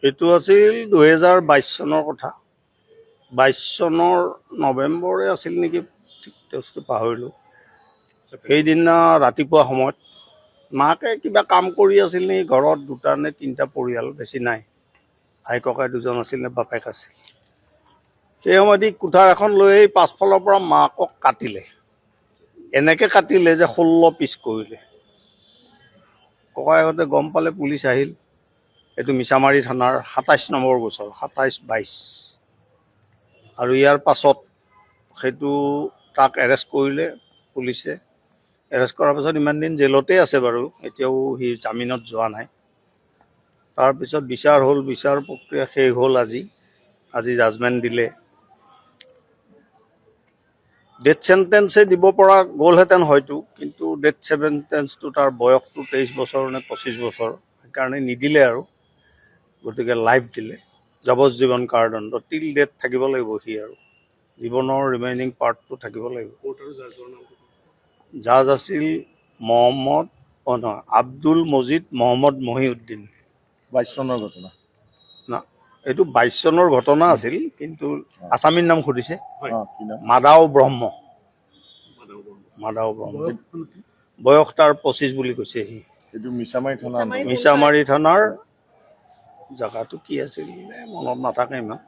এইটো আছিল 2022 চনৰ কথা। 22 চনৰ নৱেম্বৰে আছিল নেকি, ঠিক বস্তু পাহৰিলোঁ। সেইদিনা ৰাতিপুৱা সময়ত মাকে কিবা কাম কৰি আছিল নেকি, ঘৰত 2টা নে 3টা পৰিয়াল, বেছি নাই। ভাই ককাই 2জন আছিল নে বাপেক আছিল। সেই সময়ত কুঠাৰ এখন লৈ এই পাছফালৰ পৰা মাকক কাটিলে। এনেকৈ কাটিলে যে 16 পিচ কৰিলে। ককাইহঁতে গম পালে, পুলিচ আহিল। এইটো মিছামাৰী থানাৰ 27 নম্বৰ গোচৰ, 27-22। আৰু ইয়াৰ পাছত সেইটো তাক এৰেষ্ট কৰিলে পুলিচে। এৰেষ্ট কৰাৰ পাছত ইমান দিন জেলতে আছে বাৰু, এতিয়াও সি জামিনত যোৱা নাই। তাৰপিছত বিচাৰ হ'ল, বিচাৰ প্ৰক্ৰিয়া শেষ হ'ল আজি জাজমেণ্ট দিলে। ডেথ চেণ্টেন্সে দিব পৰা গ'লহেঁতেন হয়তো, কিন্তু ডেথ চেণ্টেন্সটো তাৰ বয়সটো 23 বছৰ নে 25 বছৰ, সেইকাৰণে নিদিলে আৰু। গতিকে লাইফ দিলে, যাৱজ্জীৱন কাৰাদণ্ড, টিল ডেথ থাকিব লাগিব সি, আৰু জীৱনৰ ৰিমেইনিং পাৰ্টটো থাকিব লাগিব। জাজ আছিল আব্দুল মজিদ মহম্মদ মহিউদ্দিন। 22 চনৰ ঘটনা না, এইটো 22 চনৰ ঘটনা আছিল, কিন্তু আছামীৰ নাম সুধিছে। কি নাম? মাদাও ব্ৰহ্ম। বয়স তাৰ 25 বুলি কৈছে সি। এইটো মিছামাৰী থানা। মিছামাৰী থানাৰ জেগাটো কি আছিল মনত নাথাকে ইমান।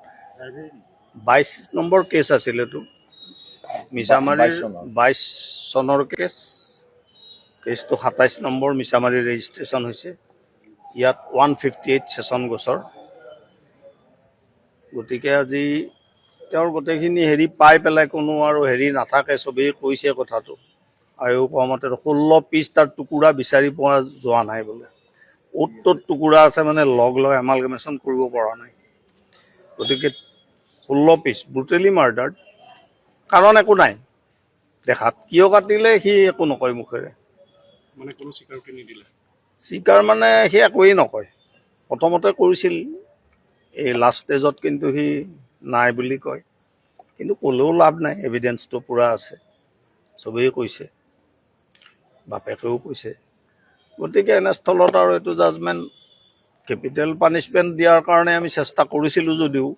22 নম্বৰ কেছ আছিল এইটো, মিছামাৰীৰ 22 চনৰ কেছটো 27 নম্বৰ মিছামাৰী ৰেজিষ্ট্ৰেশ্যন হৈছে। ইয়াত 158 ছেশ্যন গোচৰ। গতিকে আজি তেওঁৰ গোটেইখিনি পাই পেলাই কোনো আৰু নাথাকে, চবেই কৈছে কথাটো। আয়ো কমতে 16 পিচ তাৰ টুকুৰা বিচাৰি পোৱা যোৱা নাই বোলে। অ'ত টুকুৰা আছে মানে লগ এমালগেমেশ্যন কৰিব পৰা নাই। গতিকে 16 পিচ ব্ৰুটেলি মাৰ্ডাৰ্ড, কাৰণ একো নাই দেখাত। কিয় কাটিলে সি একো নকয় মুখেৰে, মানে কোনো স্বীকাৰোক্তি নিদিলে। স্বীকাৰ মানে সি একোৱেই নকয়। প্ৰথমতে কৰিছিল, এই লাষ্ট ষ্টেজত কিন্তু সি নাই বুলি কয়। কিন্তু ক'লেও লাভ নাই, এভিডেন্সটো পূৰা আছে, চবেই কৈছে, বাপেকেও কৈছে। গতিকে এনেস্থলত আৰু এইটো জাজমেণ্ট কেপিটেল পানিছমেণ্ট দিয়াৰ কাৰণে আমি চেষ্টা কৰিছিলোঁ যদিও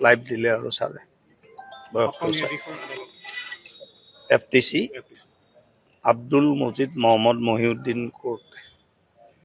লাইফ দিলে আৰু ছাৰে। FTC Abdul Majid Mohammad Mohiuddin court.